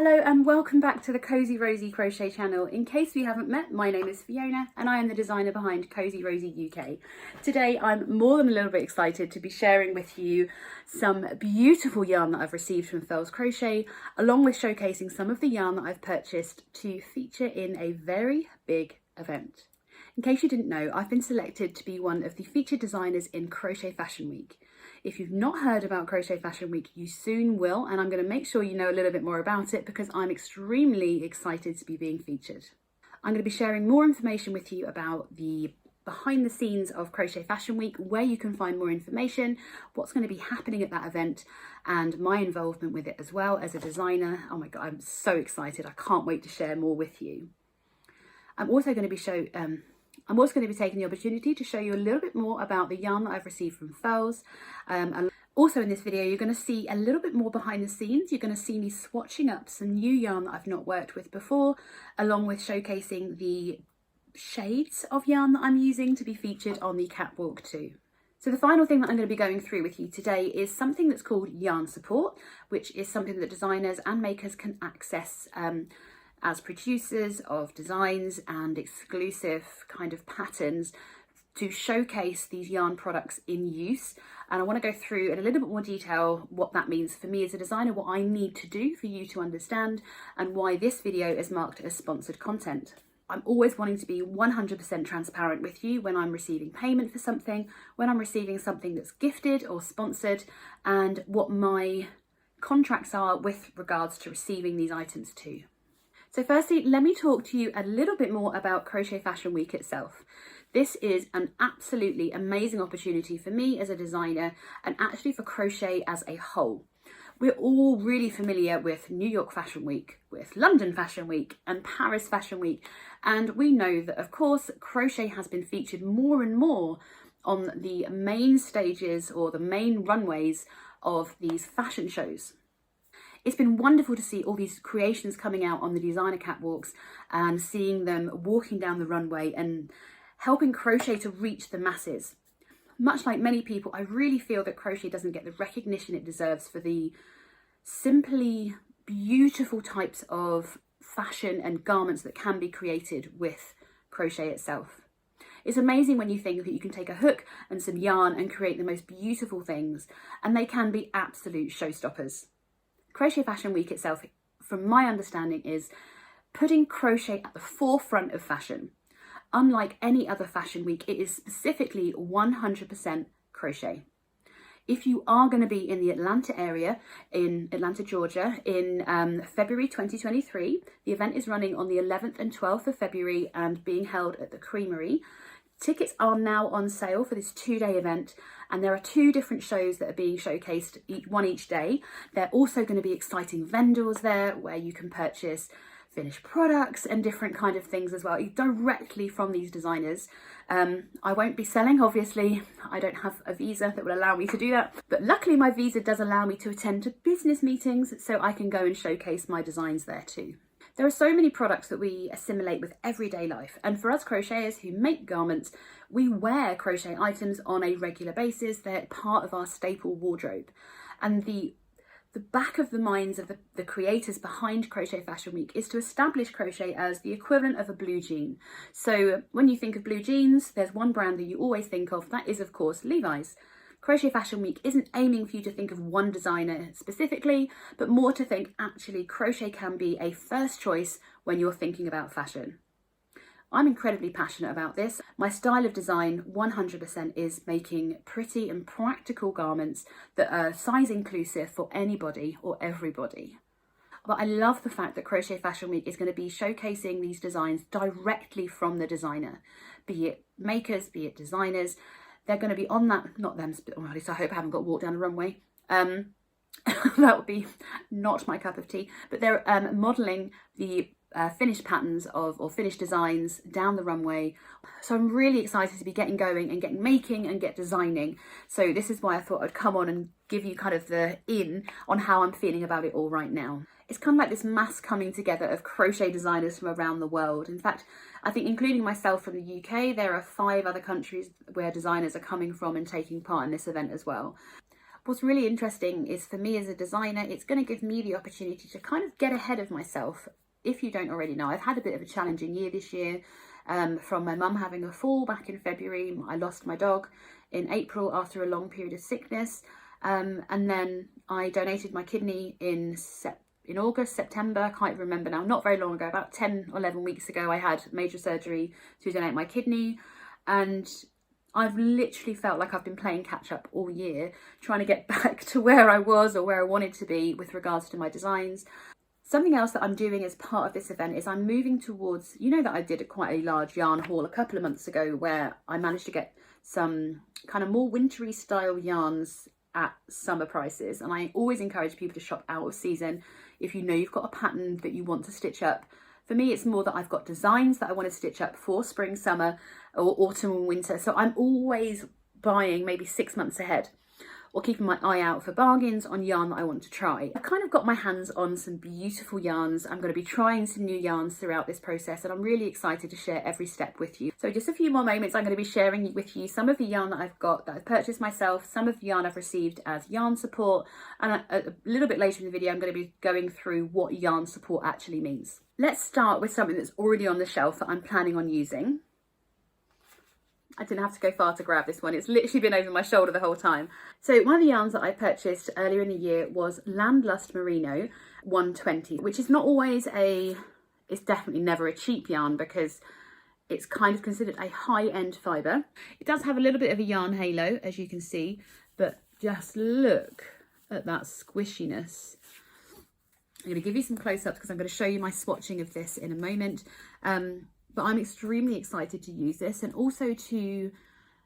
Hello and welcome back to the Cozy Rosie Crochet channel. In case we haven't met, my name is Fiona and I am the designer behind Cozy Rosie UK. Today I'm more than a little bit excited to be sharing with you some beautiful yarn that I've received from Furls Crochet, along with showcasing some of the yarn that I've purchased to feature in a very big event. In case you didn't know, I've been selected to be one of the featured designers in Crochet Fashion Week. If you've not heard about Crochet Fashion Week, you soon will, and I'm going to make sure you know a little bit more about it because I'm extremely excited to be being featured. I'm going to be sharing more information with you about the behind the scenes of Crochet Fashion Week, where you can find more information, what's going to be happening at that event, and my involvement with it as well as a designer. Oh my god, I'm so excited. I can't wait to share more with you. I'm also going to be taking the opportunity to show you a little bit more about the yarn that I've received from Furls. And also in this video, you're going to see a little bit more behind the scenes. You're going to see me swatching up some new yarn that I've not worked with before, along with showcasing the shades of yarn that I'm using to be featured on the catwalk too. So the final thing that I'm going to be going through with you today is something that's called yarn support, which is something that designers and makers can access as producers of designs and exclusive kind of patterns to showcase these yarn products in use. And I want to go through in a little bit more detail what that means for me as a designer, what I need to do for you to understand, and why this video is marked as sponsored content. I'm always wanting to be 100% transparent with you when I'm receiving payment for something, when I'm receiving something that's gifted or sponsored, and what my contracts are with regards to receiving these items too. So firstly, let me talk to you a little bit more about Crochet Fashion Week itself. This is an absolutely amazing opportunity for me as a designer and actually for crochet as a whole. We're all really familiar with New York Fashion Week, with London Fashion Week and Paris Fashion Week. And we know that, of course, crochet has been featured more and more on the main stages or the main runways of these fashion shows. It's been wonderful to see all these creations coming out on the designer catwalks and seeing them walking down the runway and helping crochet to reach the masses. Much like many people, I really feel that crochet doesn't get the recognition it deserves for the simply beautiful types of fashion and garments that can be created with crochet itself. It's amazing when you think that you can take a hook and some yarn and create the most beautiful things, and they can be absolute showstoppers. Crochet Fashion Week itself, from my understanding, is putting crochet at the forefront of fashion. Unlike any other fashion week, it is specifically 100% crochet. If you are going to be in the Atlanta area, in Atlanta, Georgia, in February 2023, the event is running on the 11th and 12th of February and being held at the Creamery. Tickets are now on sale for this 2-day event, and there are 2 different shows that are being showcased, one each day. There are also going to be exciting vendors there where you can purchase finished products and different kind of things as well, directly from these designers. I won't be selling, obviously. I don't have a visa that will allow me to do that, but luckily my visa does allow me to attend to business meetings so I can go and showcase my designs there too. There are so many products that we assimilate with everyday life, and for us crocheters who make garments, we wear crochet items on a regular basis. They're part of our staple wardrobe, and the back of the minds of the creators behind Crochet Fashion Week is to establish crochet as the equivalent of a blue jean. So when you think of blue jeans, there's one brand that you always think of, that is of course Levi's. Crochet Fashion Week isn't aiming for you to think of one designer specifically, but more to think actually crochet can be a first choice when you're thinking about fashion. I'm incredibly passionate about this. My style of design 100% is making pretty and practical garments that are size inclusive for anybody or everybody. But I love the fact that Crochet Fashion Week is going to be showcasing these designs directly from the designer, be it makers, be it designers. They're going to be on that, not them, or at least I hope I haven't got to walk down a runway. That would be not my cup of tea. But they're modelling the finished patterns or finished designs down the runway. So I'm really excited to be getting going and making and designing. So this is why I thought I'd come on and give you kind of the in on how I'm feeling about it all right now. It's kind of like this mass coming together of crochet designers from around the world. In fact, I think including myself from the UK, there are 5 other countries where designers are coming from and taking part in this event as well. What's really interesting is for me as a designer, it's going to give me the opportunity to kind of get ahead of myself. If you don't already know, I've had a bit of a challenging year this year, from my mum having a fall back in February. I lost my dog in April after a long period of sickness, and then I donated my kidney in August, September, I can't even remember now, not very long ago, about 10 or 11 weeks ago, I had major surgery to donate my kidney, and I've literally felt like I've been playing catch up all year, trying to get back to where I was or where I wanted to be with regards to my designs. Something else that I'm doing as part of this event is I'm moving towards, you know that I did quite a large yarn haul a couple of months ago where I managed to get some kind of more wintry style yarns at summer prices, and I always encourage people to shop out of season if you know you've got a pattern that you want to stitch up. For me, it's more that I've got designs that I want to stitch up for spring, summer, or autumn and winter. So I'm always buying maybe 6 months ahead, or keeping my eye out for bargains on yarn that I want to try. I've kind of got my hands on some beautiful yarns. I'm going to be trying some new yarns throughout this process, and I'm really excited to share every step with you. So just a few more moments, I'm going to be sharing with you some of the yarn that I've got, that I've purchased myself, some of the yarn I've received as yarn support, and a little bit later in the video I'm going to be going through what yarn support actually means. Let's start with something that's already on the shelf that I'm planning on using. I didn't have to go far to grab this one. It's literally been over my shoulder the whole time. So one of the yarns that I purchased earlier in the year was Landlust Merino 120, which is not always it's definitely never a cheap yarn because it's kind of considered a high-end fibre. It does have a little bit of a yarn halo, as you can see, but just look at that squishiness. I'm going to give you some close-ups because I'm going to show you my swatching of this in a moment. But I'm extremely excited to use this, and also to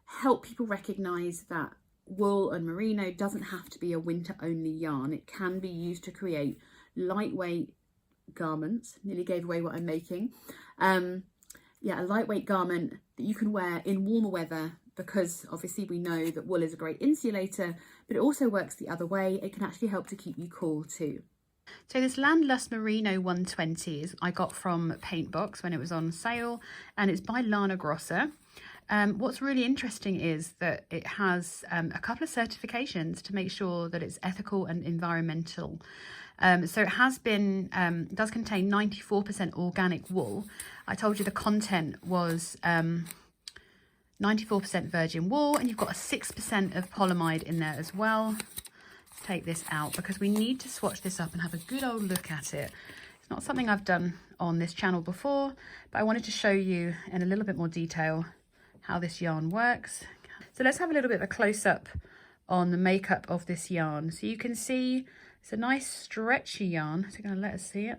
help people recognise that wool and merino doesn't have to be a winter only yarn. It can be used to create lightweight garments. Nearly gave away what I'm making. Yeah, a lightweight garment that you can wear in warmer weather, because obviously we know that wool is a great insulator, but it also works the other way. It can actually help to keep you cool too. So this Landlust Merino 120 I got from Paintbox when it was on sale, and it's by Lana Grosser. What's really interesting is that it has a couple of certifications to make sure that it's ethical and environmental. So it has been, does contain 94% organic wool. I told you the content was 94% virgin wool, and you've got a 6% of polyamide in there as well. Take this out because we need to swatch this up and have a good old look at it. It's not something I've done on this channel before, but I wanted to show you in a little bit more detail how this yarn works. So let's have a little bit of a close-up on the makeup of this yarn. So you can see it's a nice stretchy yarn. So you're going to let us see it.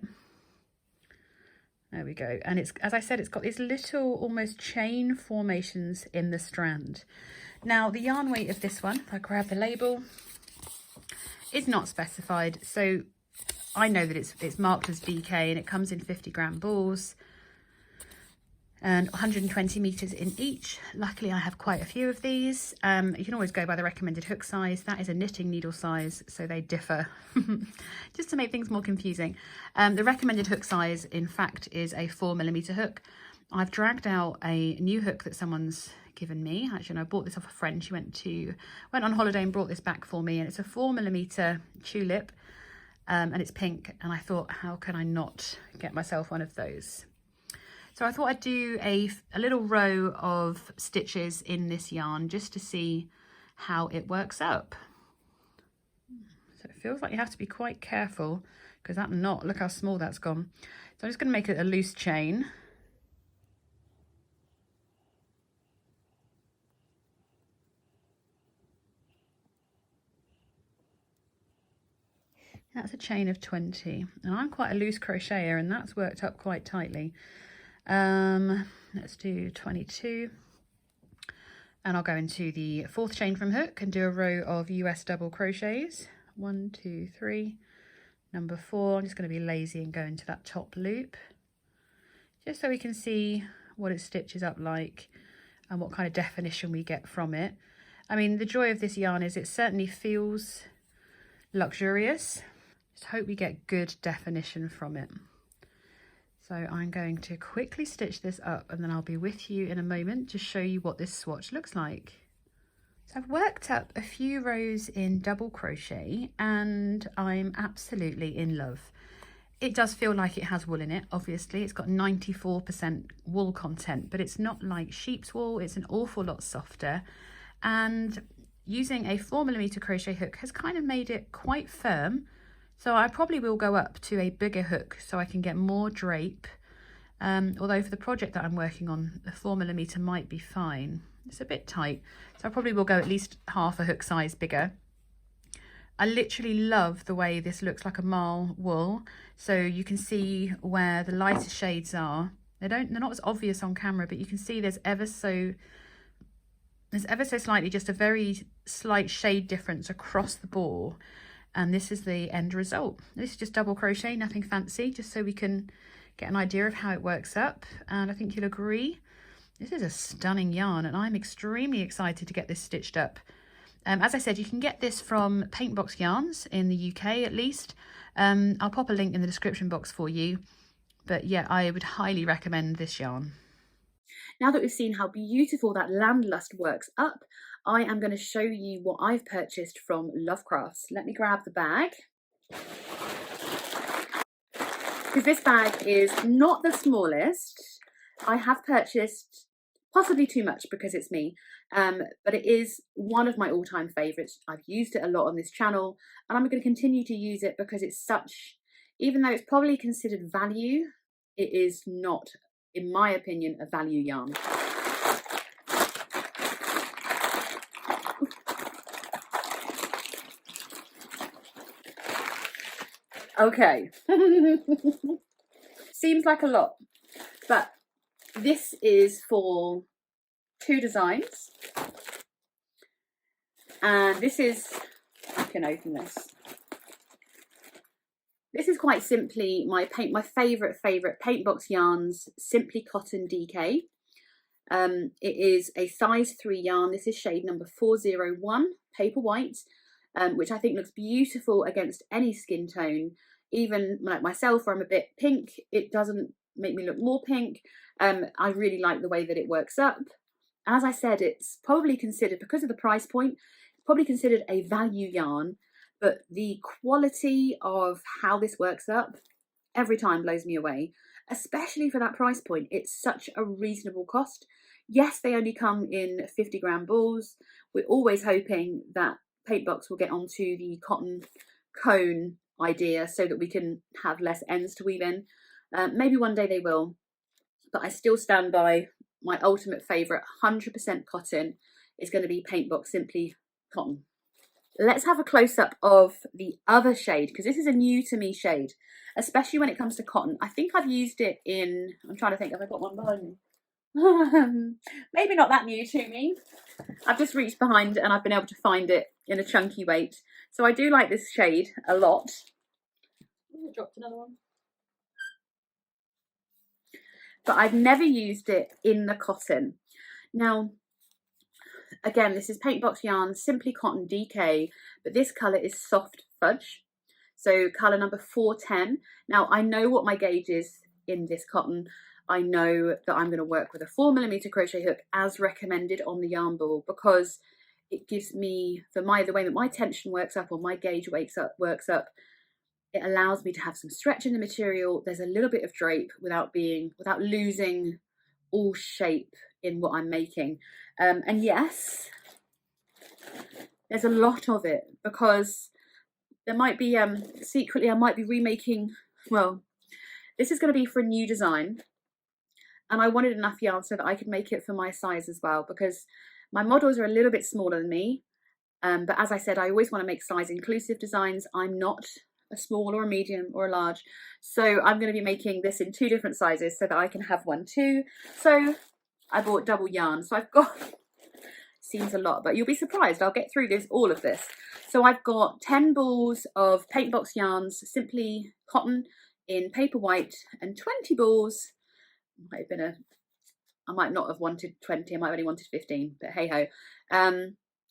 There we go. And it's, as I said, it's got these little almost chain formations in the strand. Now the yarn weight of this one, if I grab the label, is not specified, so I know that it's marked as DK, and it comes in 50-gram balls and 120 meters in each. Luckily I have quite a few of these. You can always go by the recommended hook size. That is a knitting needle size, so they differ just to make things more confusing. The recommended hook size in fact is a 4mm hook. I've dragged out a new hook that someone's given me. Actually, I bought this off a friend. She went on holiday and brought this back for me, and it's a 4mm tulip, and it's pink, and I thought, how can I not get myself one of those? So I thought I'd do a little row of stitches in this yarn just to see how it works up. So it feels like you have to be quite careful because that knot, look how small that's gone. So I'm just going to make it a loose chain. That's a chain of 20, and I'm quite a loose crocheter, and that's worked up quite tightly. Let's do 22, and I'll go into the 4th chain from hook and do a row of US double crochets. 1, 2, 3, number 4. I'm just going to be lazy and go into that top loop, just so we can see what it stitches up like and what kind of definition we get from it. I mean, the joy of this yarn is it certainly feels luxurious. Just hope we get good definition from it. So I'm going to quickly stitch this up, and then I'll be with you in a moment to show you what this swatch looks like. So I've worked up a few rows in double crochet and I'm absolutely in love. It does feel like it has wool in it, obviously. It's got 94% wool content, but it's not like sheep's wool. It's an awful lot softer. And using a 4mm crochet hook has kind of made it quite firm. So I probably will go up to a bigger hook so I can get more drape. Although for the project that I'm working on, the 4mm might be fine. It's a bit tight, so I probably will go at least half a hook size bigger. I literally love the way this looks like a marl wool. So you can see where the lighter shades are. They're not as obvious on camera, but you can see there's ever so slightly just a very slight shade difference across the ball. And this is the end result. This is just double crochet, nothing fancy, just so we can get an idea of how it works up. And I think you'll agree, this is a stunning yarn and I'm extremely excited to get this stitched up. As I said, you can get this from Paintbox yarns in the UK at least. I'll pop a link in the description box for you. But yeah, I would highly recommend this yarn. Now that we've seen how beautiful that Landlust works up, I am going to show you what I've purchased from LoveCrafts. Let me grab the bag. Because this bag is not the smallest. I have purchased possibly too much because it's me, but it is one of my all-time favorites. I've used it a lot on this channel and I'm going to continue to use it because it's such, even though it's probably considered value, it is not, in my opinion, a value yarn. Okay. Seems like a lot, but this is for 2 designs, and this is, I can open this. This is quite simply my favorite Paintbox yarns, Simply Cotton DK. It is a size 3 yarn. This is shade number 401, paper white, which I think looks beautiful against any skin tone. Even like myself, where I'm a bit pink, it doesn't make me look more pink. I really like the way that it works up. As I said, it's probably considered, because of the price point, probably considered a value yarn, but the quality of how this works up every time blows me away, especially for that price point. It's such a reasonable cost. Yes, they only come in 50-gram balls. We're always hoping that Paintbox will get onto the cotton cone idea so that we can have less ends to weave in. Maybe one day they will, but I still stand by my ultimate favourite 100% cotton is going to be Paintbox Simply Cotton. Let's have a close-up of the other shade, because this is a new to me shade, especially when it comes to cotton. I think I've used it in, I'm trying to think, have I got one behind me? Maybe not that new to me. I've just reached behind and I've been able to find it in a chunky weight. So I do like this shade a lot. Ooh, I dropped another one. But I've never used it in the cotton. Now, again, this is Paintbox yarn, Simply Cotton DK, but this colour is Soft Fudge. So colour number 410. Now, I know what my gauge is in this cotton. I know that I'm going to work with a 4mm crochet hook as recommended on the yarn ball, because it gives me, for the way that my tension works up, or my gauge works up, it allows me to have some stretch in the material. There's a little bit of drape without losing all shape in what I'm making. And yes, there's a lot of it, because there might be, secretly I might be remaking, well, this is going to be for a new design. And I wanted enough yarn so that I could make it for my size as well, because my models are a little bit smaller than me. But as I said, I always want to make size inclusive designs. I'm not a small or a medium or a large. So I'm going to be making this in 2 different sizes so that I can have one too. So I bought double yarn. So I've got, seems a lot, but you'll be surprised. I'll get through all of this. So I've got 10 balls of Paintbox yarns, Simply Cotton in paper white, and 20 balls. Might have been I might not have wanted 20, I might have only wanted 15, but hey ho.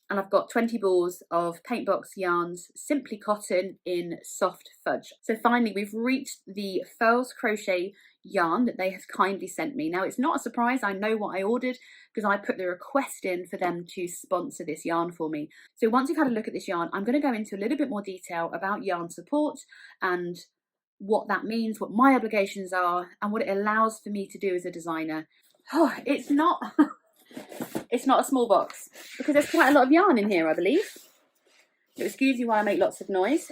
and I've got 20 balls of Paintbox yarns, Simply Cotton in Soft Fudge. So finally we've reached the Furls Crochet yarn that they have kindly sent me. Now it's not a surprise, I know what I ordered because I put the request in for them to sponsor this yarn for me. So once you've had a look at this yarn, I'm going to go into a little bit more detail about yarn support and what that means, what my obligations are, and what it allows for me to do as a designer. Oh, it's not a small box because there's quite a lot of yarn in here, I believe. So excuse me while I make lots of noise.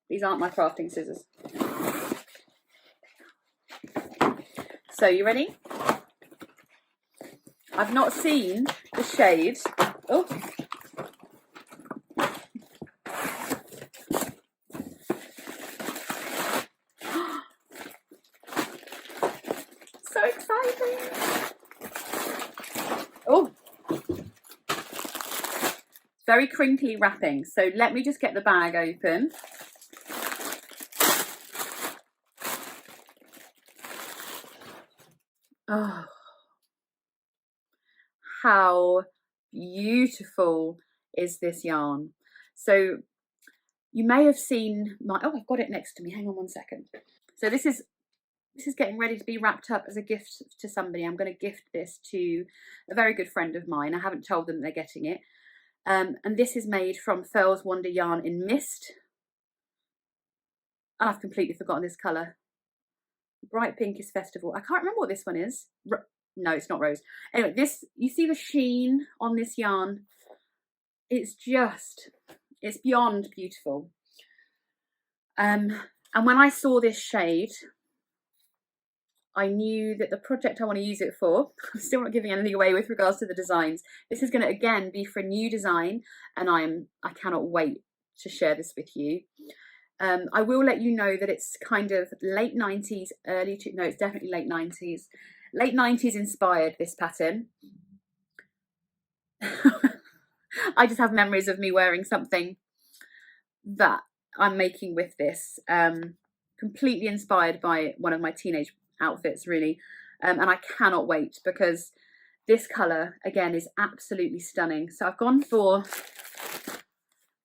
These aren't my crafting scissors. So you ready? I've not seen the shade. Oh. So exciting. Oh. Very crinkly wrapping. So let me just get the bag open. Oh. How beautiful is this yarn? So you may have seen my, oh, I've got it next to me. Hang on one second. So this is getting ready to be wrapped up as a gift to somebody. I'm going to gift this to a very good friend of mine. I haven't told them they're getting it. And this is made from Furls Wonder Yarn in Mist. And I've completely forgotten this colour. Bright Pink is Festival. I can't remember what this one is. No, it's not rose. Anyway, this, you see the sheen on this yarn? It's beyond beautiful. And when I saw this shade, I knew that the project I want to use it for, I'm still not giving anything away with regards to the designs. This is going to again be for a new design, and I cannot wait to share this with you. I will let you know that it's kind of late 90s, no, it's definitely late 90s. Late 90s inspired, this pattern. I just have memories of me wearing something that I'm making with this. Completely inspired by one of my teenage outfits, really. And I cannot wait because this colour, again, is absolutely stunning. So I've gone for,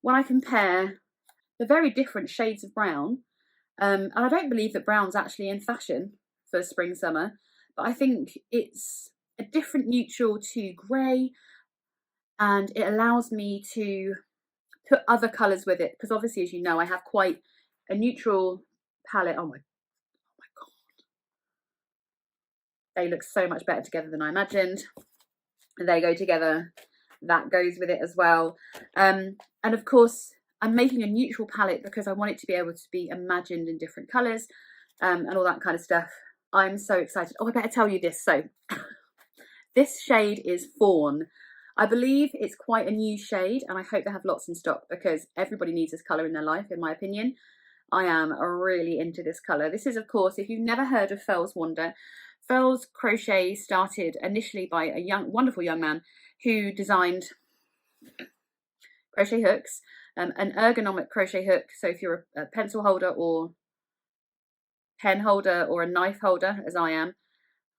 when I compare the very different shades of brown, and I don't believe that brown's actually in fashion for spring summer, but I think it's a different neutral to grey, and it allows me to put other colours with it because obviously, as you know, I have quite a neutral palette. Oh my god, they look so much better together than I imagined. They go together, that goes with it as well. And of course I'm making a neutral palette because I want it to be able to be imagined in different colours, and all that kind of stuff. I'm so excited. Oh, I better tell you this. So this shade is Fawn. I believe it's quite a new shade, and I hope they have lots in stock because everybody needs this colour in their life, in my opinion. I am really into this colour. This is, of course, if you've never heard of Furls Wonder, Furls Crochet started initially by a wonderful young man who designed crochet hooks, an ergonomic crochet hook. So if you're a pencil holder or pen holder or a knife holder, as I am,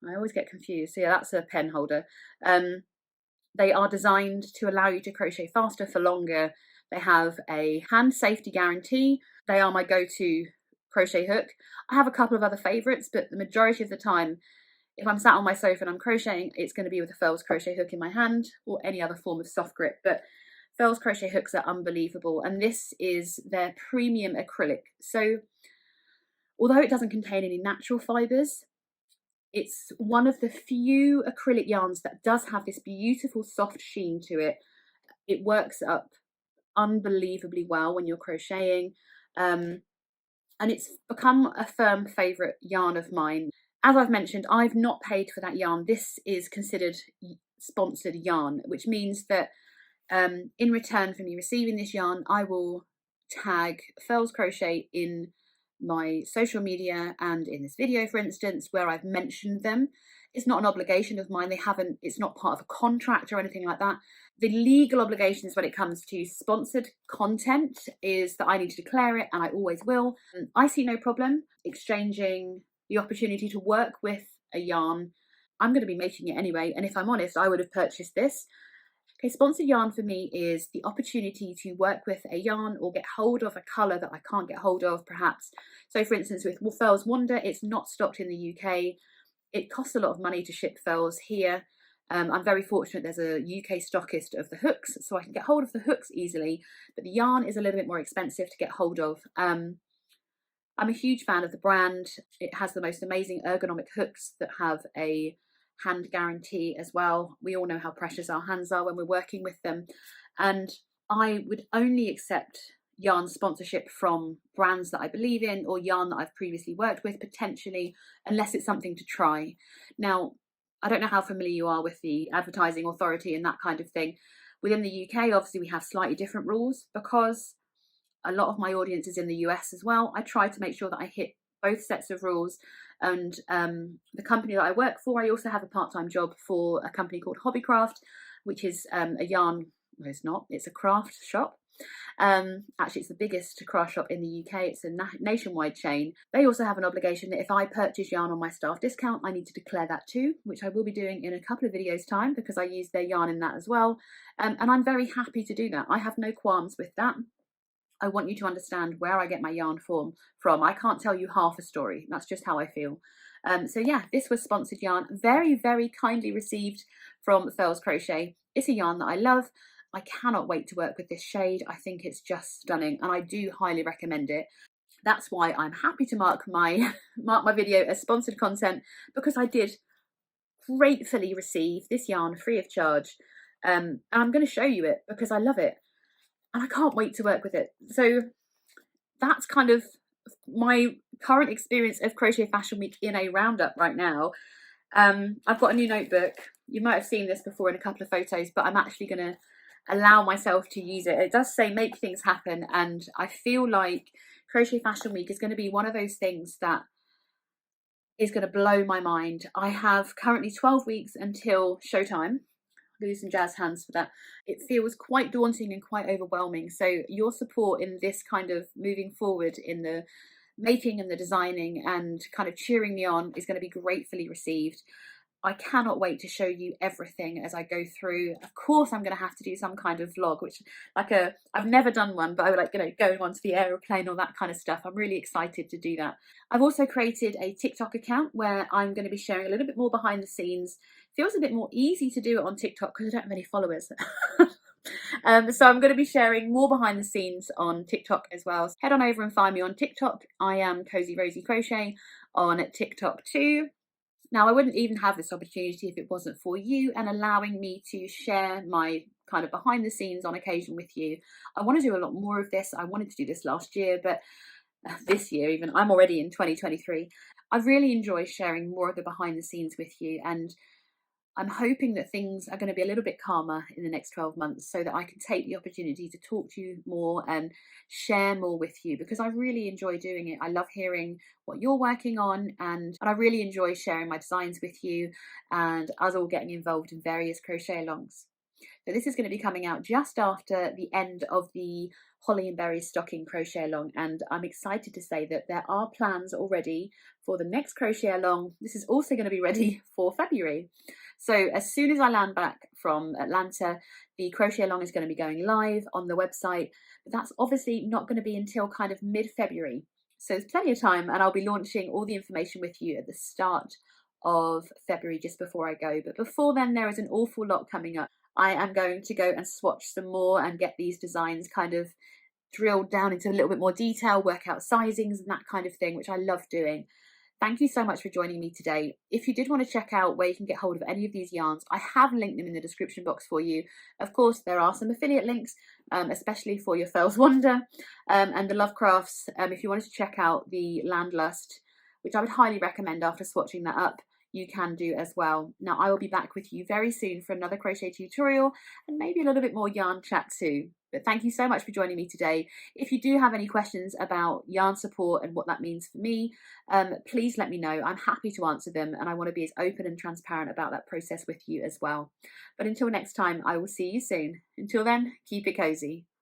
I always get confused. So yeah, that's a pen holder. They are designed to allow you to crochet faster for longer. They have a hand safety guarantee. They are my go-to crochet hook. I have a couple of other favourites, but the majority of the time, if I'm sat on my sofa and I'm crocheting, it's going to be with a Furls crochet hook in my hand or any other form of soft grip. But Furls crochet hooks are unbelievable, and this is their premium acrylic. So although it doesn't contain any natural fibres, it's one of the few acrylic yarns that does have this beautiful soft sheen to it. It works up unbelievably well when you're crocheting, and it's become a firm favourite yarn of mine. As I've mentioned, I've not paid for that yarn. This is considered sponsored yarn, which means that in return for me receiving this yarn, I will tag Furls Crochet in my social media and in this video, for instance, where I've mentioned them. It's not an obligation of mine. It's not part of a contract or anything like that. The legal obligations when it comes to sponsored content is that I need to declare it, and I always will. I see no problem exchanging the opportunity to work with a yarn. I'm going to be making it anyway, and if I'm honest, I would have purchased this Okay, sponsored yarn for me is the opportunity to work with a yarn or get hold of a colour that I can't get hold of, perhaps. So for instance, with Furls Wonder, it's not stocked in the UK. It costs a lot of money to ship furls here. I'm very fortunate there's a UK stockist of the hooks, so I can get hold of the hooks easily, but the yarn is a little bit more expensive to get hold of. I'm a huge fan of the brand. It has the most amazing ergonomic hooks that have a hand guarantee as well. We all know how precious our hands are when we're working with them. And I would only accept yarn sponsorship from brands that I believe in or yarn that I've previously worked with potentially, unless it's something to try. Now, I don't know how familiar you are with the advertising authority and that kind of thing. Within the UK, obviously we have slightly different rules because a lot of my audience is in the US as well. I try to make sure that I hit both sets of rules. And the company that I work for, I also have a part-time job for a company called Hobbycraft, which is a yarn, no it's not, it's a craft shop. Actually, it's the biggest craft shop in the UK. It's a nationwide chain. They also have an obligation that if I purchase yarn on my staff discount, I need to declare that too, which I will be doing in a couple of videos time because I use their yarn in that as well. And I'm very happy to do that. I have no qualms with that. I want you to understand where I get my yarn from. I can't tell you half a story. That's just how I feel. So yeah, this was sponsored yarn. Very, very kindly received from Furls Crochet. It's a yarn that I love. I cannot wait to work with this shade. I think it's just stunning and I do highly recommend it. That's why I'm happy to mark my video as sponsored content, because I did gratefully receive this yarn free of charge. And I'm going to show you it because I love it. And I can't wait to work with it. So that's kind of my current experience of Crochet Fashion Week in a roundup right now. I've got a new notebook. You might have seen this before in a couple of photos, but I'm actually going to allow myself to use it. It does say make things happen, and I feel like Crochet Fashion Week is going to be one of those things that is going to blow my mind. I have currently 12 weeks until showtime. Do some jazz hands for that. It feels quite daunting and quite overwhelming. So your support in this kind of moving forward in the making and the designing and kind of cheering me on is going to be gratefully received. I cannot wait to show you everything as I go through. Of course, I'm going to have to do some kind of vlog, which I've never done one, but I would like, going onto the aeroplane, all that kind of stuff. I'm really excited to do that. I've also created a TikTok account where I'm going to be sharing a little bit more behind the scenes. Feels a bit more easy to do it on TikTok because I don't have any followers. So I'm going to be sharing more behind the scenes on TikTok as well. So head on over and find me on TikTok. I am Cozy Rosie Crochet on TikTok too. Now, I wouldn't even have this opportunity if it wasn't for you and allowing me to share my kind of behind the scenes on occasion with you. I want to do a lot more of this. I wanted to do this last year, but this year even, I'm already in 2023. I really enjoy sharing more of the behind the scenes with you, and I'm hoping that things are going to be a little bit calmer in the next 12 months so that I can take the opportunity to talk to you more and share more with you, because I really enjoy doing it. I love hearing what you're working on, and I really enjoy sharing my designs with you and us all getting involved in various crochet alongs. So this is going to be coming out just after the end of the Holly and Berry stocking crochet along, and I'm excited to say that there are plans already for the next crochet along. This is also going to be ready for February. So as soon as I land back from Atlanta, the crochet along is going to be going live on the website, but that's obviously not going to be until kind of mid-February. So there's plenty of time, and I'll be launching all the information with you at the start of February, just before I go. But before then, there is an awful lot coming up. I am going to go and swatch some more and get these designs kind of drilled down into a little bit more detail, work out sizings and that kind of thing, which I love doing. Thank you so much for joining me today. If you did want to check out where you can get hold of any of these yarns, I have linked them in the description box for you. Of course, there are some affiliate links, especially for your Furls Wonder and the LoveCrafts. If you wanted to check out the Landlust, which I would highly recommend after swatching that up, you can do as well. Now, I will be back with you very soon for another crochet tutorial and maybe a little bit more yarn chat too. But thank you so much for joining me today. If you do have any questions about yarn support and what that means for me, please let me know. I'm happy to answer them, and I want to be as open and transparent about that process with you as well. But until next time, I will see you soon. Until then, keep it cozy.